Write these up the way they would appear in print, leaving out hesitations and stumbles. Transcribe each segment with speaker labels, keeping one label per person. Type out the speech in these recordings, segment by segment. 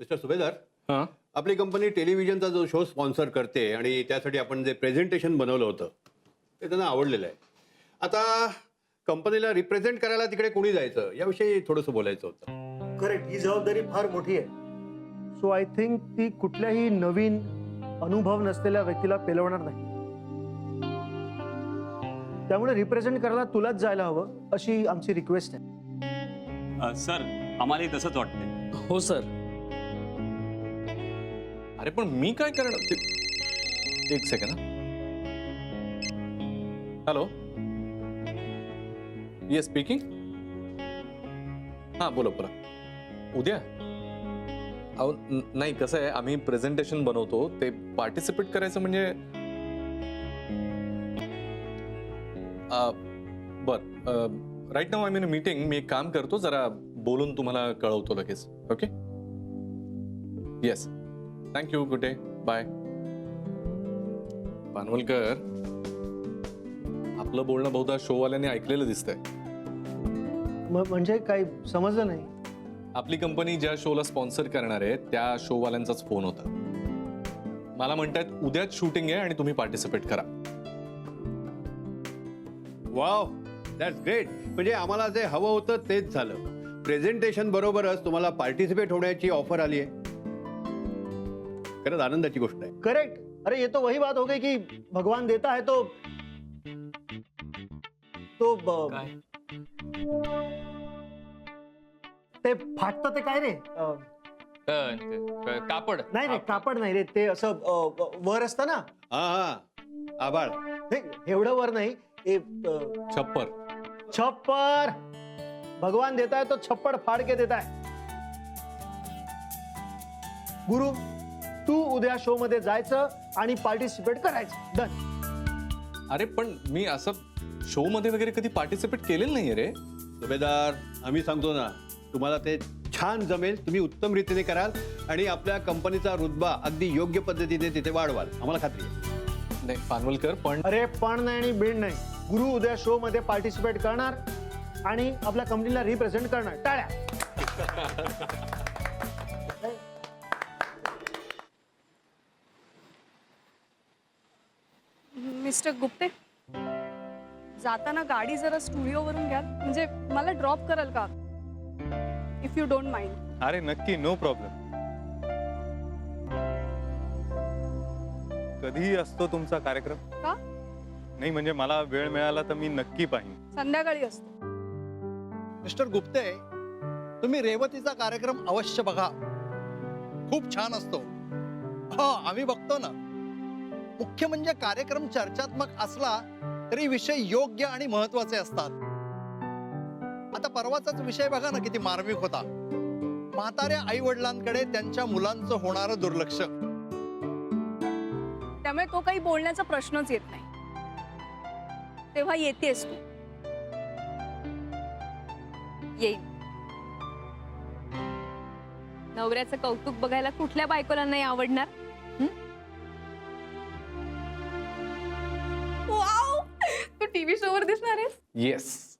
Speaker 1: Mister सुभेदार,
Speaker 2: हां
Speaker 1: आपली कंपनी टेलिव्हिजनचा जो शो स्पॉन्सर करते आणि त्यासाठी आपण जे प्रेझेंटेशन बनवलं होतं ते त्यांना आवडलेलं आहे. आता कंपनीला रिप्रेझेंट करायला तिकडे कोणी जायचं याविषयी थोडंसं बोलायचं होतं.
Speaker 3: करेक्ट. ही जबाबदारी फार मोठी आहे. सो आय थिंक ती कुठल्याही नवीन अनुभव नसलेल्या व्यक्तीला पेलवणार नाही. त्यामुळे रिप्रेझेंट करायला तुलाच जायला हवं अशी आमची रिक्वेस्ट आहे.
Speaker 4: सर आम्हालाही तसंच वाटतंय.
Speaker 2: हो सर. अरे पण मी काय करणार एक सेकंड. Hello, yes speaking. हां बोला बोला. उद्या अहो नाही, कसं आहे आम्ही प्रेझेंटेशन बनवतो ते पार्टिसिपेट करायचं म्हणजे बर right now I mean meeting. मी एक काम करतो, जरा बोलून तुम्हाला कळवतो लगेच. Okay yes thank you. Good day bye. Panvalkar, आपलं बोलणं बहुधा शोवाल्याने ऐकलेलं दिसतंय.
Speaker 3: म्हणजे काही समजलं नाही.
Speaker 2: आपली कंपनी ज्या शोला स्पॉन्सर करणार आहे त्या शोवाल्यांचाच फोन होता. मला म्हणतात उद्याच शूटिंग आहे आणि तुम्ही पार्टिसिपेट करा.
Speaker 1: Wow, that's great. म्हणजे आम्हाला जे हवं होतं तेच झालं. प्रेझेंटेशन बरोबरच तुम्हाला पार्टिसिपेट होण्याची ऑफर आली आहे. खरंच आनंदाची गोष्ट आहे.
Speaker 3: करेक्ट. अरे ये तो वही बात हो गई कि भगवान देता है तो
Speaker 4: काय?
Speaker 3: ते फाटतं ते काय रे?
Speaker 5: कापड
Speaker 3: नाही रे, कापड नाही रे, ते असं वर असतं ना.
Speaker 1: हा हा, आभाळ.
Speaker 3: नाही, एवढं वर नाही.
Speaker 2: छप्पर.
Speaker 3: छप्पर. भगवान देता है तो छप्पड़ फाड़ के देता है. गुरु, तू उद्या शो मध्ये जायचं आणि पार्टिसिपेट करायचं. डन.
Speaker 2: अरे पण मी असं शो मध्ये वगैरे कधी पार्टिसिपेट केलेलं नाहीये रे.
Speaker 1: सुभेदार, आम्ही सांगतो ना तुम्हाला ते छान जमेल. तुम्ही उत्तम रीतीने कराल आणि आपल्या कंपनीचा रुतबा अगदी योग्य पद्धतीने तिथे वाढवाल, आम्हाला खात्री आहे.
Speaker 2: नाही पानवलकर, पण
Speaker 3: अरे पण नाही आणि बीड नाही. गुरु उद्या शो मध्ये पार्टिसिपेट करणार आणि आपल्या कंपनीला रिप्रेझेंट करणार. टाळ्या.
Speaker 6: मिस्टर गुप्ते, जाताना गाडी जरा स्टुडिओवरून घ्याल, म्हणजे मला ड्रॉप कराल का, इफ यू डोंट माइंड.
Speaker 7: अरे नक्की, नो प्रॉब्लेम. कधी असतो तुमचा कार्यक्रम?
Speaker 6: का?
Speaker 7: नाही म्हणजे मला वेळ मिळाला तर मी नक्की पाहीन.
Speaker 6: संध्याकाळी असतो.
Speaker 8: मिस्टर गुप्ते, तुम्ही रेवतीचा कार्यक्रम अवश्य बघा. खूप छान असतो. हो, आम्ही बघतो ना. मुख्य म्हणजे कार्यक्रम चर्चात्मक असला तरी विषय योग्य आणि महत्वाचे असतात. आता परवाचाच विषय बघा ना, किती मार्मिक होता. म्हाताऱ्या आई वडिलांकडे त्यांच्या मुलांचं होणारं दुर्लक्ष.
Speaker 6: त्यामुळे तो काही बोलण्याचा प्रश्नच येत नाही. तेव्हा येतेस तू. येईल. नवऱ्याचं कौतुक बघायला कुठल्या बायकोला नाही आवडणार? वाव, तू टीव्ही शो वर दिसणार आहेस.
Speaker 2: येस.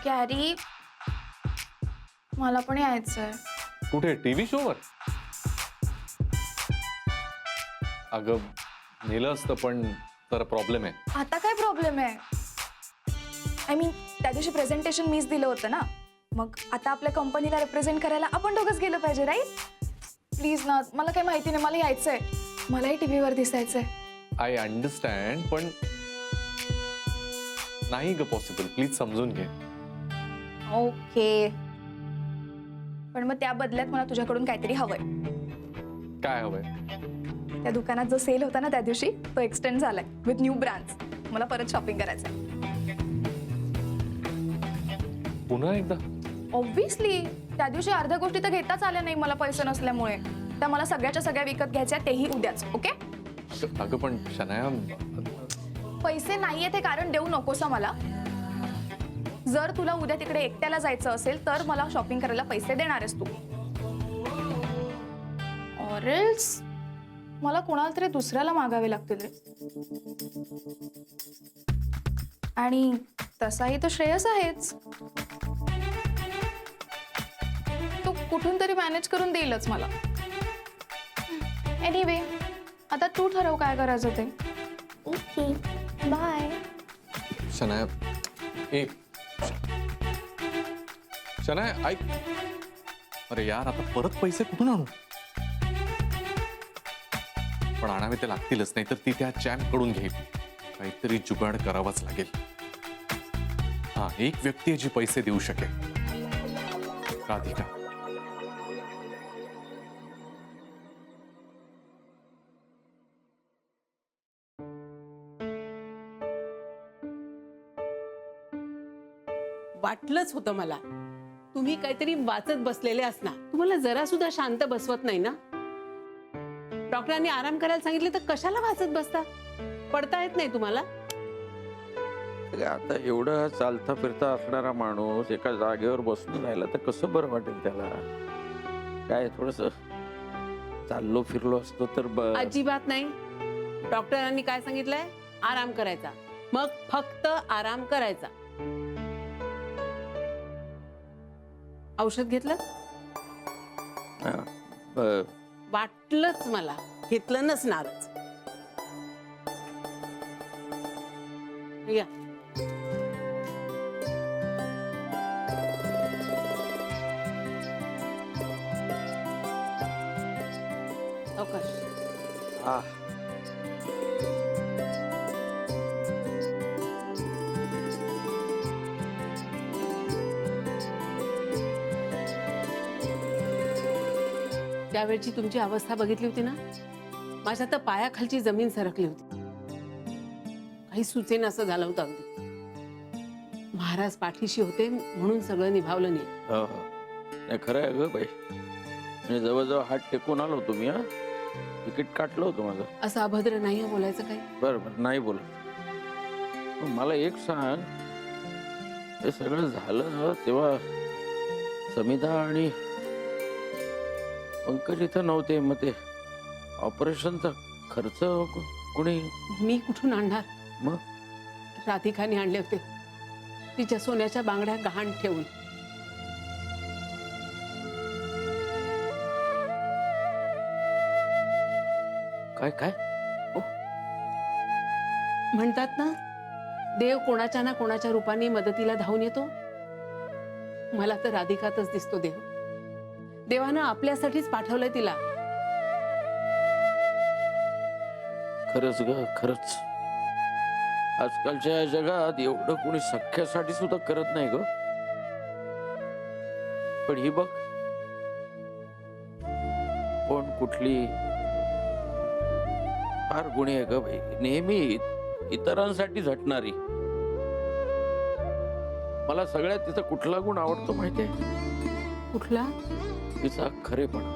Speaker 9: गॅरी, मला पण यायचंय.
Speaker 2: कुठे? टीव्ही शोवर? अगं नेलं असतं पण जरा प्रॉब्लेम आहे.
Speaker 9: आता काय प्रॉब्लेम आहे? आय मीन त्या दिवशी प्रेझेंटेशन मीच दिलं होतं ना. मग आता आपल्या कंपनीला रिप्रेझेंट करायला आपण दोघंच गेलं पाहिजे, राईट? प्लीज ना, मला काही माहिती नाही, मला यायचंय. मलाही टीव्हीवर दिसायचंय.
Speaker 2: आय अंडरस्टँड, पण नाही ग पॉसिबल. प्लीज समजून घे.
Speaker 9: ओके, पण मग त्या बदल्यात मला तुझ्याकडून काहीतरी हवंय.
Speaker 2: काय हवंय?
Speaker 9: त्या दुकानात जो सेल होता ना त्या दिवशी, तो एक्सटेंड झालाय विथ न्यू ब्रँड्स. मला परत शॉपिंग करायचंय.
Speaker 2: पुन्हा एकदा?
Speaker 9: ऑब्व्हियसली. त्या दिवशी अर्ध्या गोष्टी तर घेताच आल्या नाही मला पैसे नसल्यामुळे. त्या मला सगळ्याच्या सगळ्या विकत घ्यायच्या, तेही उद्याच. ओके?
Speaker 2: अगं पण शनाया,
Speaker 9: पैसे नाहीये ते कारण देऊ नकोसा मला. जर तुला उद्या तिकडे एकट्याला जायचं असेल तर मला शॉपिंग करायला पैसे देणार आहेस तू. ऑर एल्स मला कोणाला तरी दुसऱ्याला मागावे लागतील रे. आणि तसाही तो श्रेयस आहेच. तो कुठून तरी मॅनेज करून देईलच मला. एनिवे आता तू ठरव काय करायचं ते. Okay bye.
Speaker 2: शनाया ए शनाया ऐक. अरे यार आता परत पैसे कुठून आणू? पण आणावे ते लागतीलच, नाही तर ती त्या चॅम्प कडून घेईल. काहीतरी जुगाड करावाच लागेल. हा एक व्यक्ती आहे जी पैसे देऊ शकेल. राधिका.
Speaker 5: वाटलंच होतं मला तुम्ही काहीतरी वाचत बसलेले असणार. तुम्हाला जरा सुद्धा शांत बसवत नाही ना. डॉक्टरांनी आराम करायला सांगितले तर कशाला वाचत बसता? पडता येत नाही तुम्हाला?
Speaker 10: आता एवढं चालता फिरता असणारा माणूस एका जागेवर बसून राहिला तर कसं बरं वाटेल त्याला? काय थोडस चाललो फिरलो असतो तर
Speaker 5: अजिबात नाही. डॉक्टरांनी काय सांगितलंय? आराम करायचा. मग फक्त आराम करायचा. औषध घेतलं? वाटलंच मला घेतलं नसणारच. या अवकाश. त्यावेळची तुमची अवस्था बघितली होती ना, माझ्या तर पायाखालची जमीन सरकली होती. काही सुचेन असं झालं होतं अगदी. महाराज पाठीशी होते म्हणून सगळं निभावलं नाही.
Speaker 10: नाही खरं आहे ग बाई. म्हणजे जवळजवळ हात टेकून आलो तुम्ही. हा तिकीट काटलं होतं माझं.
Speaker 5: असं अभद्र नाही बोलायचं काही.
Speaker 10: बरं नाही बोलत. मला एक सांग, हे सगळं झालं तेव्हा समिधा आणि पंकज इथं नव्हते. मग ते ऑपरेशनचा खर्च कोणी?
Speaker 5: मी कुठून आणणार?
Speaker 10: मग
Speaker 5: राधिकाने आणले होते तिच्या सोन्याच्या बांगड्या गहाण ठेवून.
Speaker 10: काय काय
Speaker 5: म्हणतात ना, देव कोणाच्या ना कोणाच्या रूपाने मदतीला धावून येतो. मला तर राधिकातच दिसतो देव. देवानं आपल्यासाठीच पाठवलंय तिला.
Speaker 10: खरंच ग खरंच. आजकालच्या या जगात एवढं कोणी सख्यासाठी सुद्धा करत नाही ग. पण ही बघ कोण कुठली फार गुणी आहे ग बाई. नेहमी इतरांसाठी झटणारी. मला सगळ्यात तिचा कुठला गुण आवडतो माहितीये?
Speaker 5: कुठला?
Speaker 10: तिचा खरेपणा.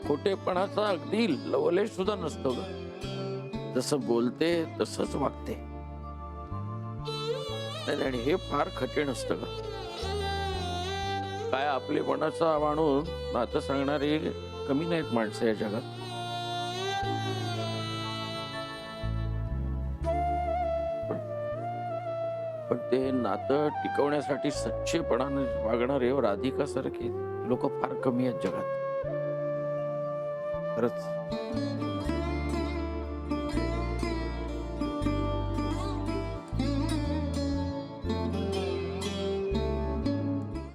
Speaker 10: खोटेपणाचा अगदी लवलेश सुद्धा नसतो ग. जसं बोलते तसंच वागते. आणि हे फार कठीण असतं ग. काय आपलेपणाचा माणूस नातं सांगणारी कमी नाहीत माणसं या जगात. पण ते नातं टिकवण्यासाठी सच्चेपणाने वागणारे राधिका सारखे लोक फार कमी आहेत जगात. खरंच.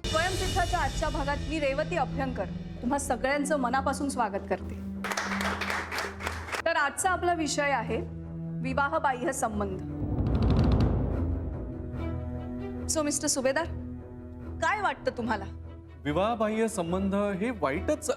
Speaker 6: स्वयंसिद्धाच्या आजच्या भागात मी रेवती अभ्यंकर तुम्हा सगळ्यांचं मनापासून स्वागत करते. तर आजचा आपला विषय आहे विवाहबाह्य संबंध. सो मिस्टर सुभेदार, काय वाटतं तुम्हाला?
Speaker 2: विवाहबाह्य संबंध हे वाईटच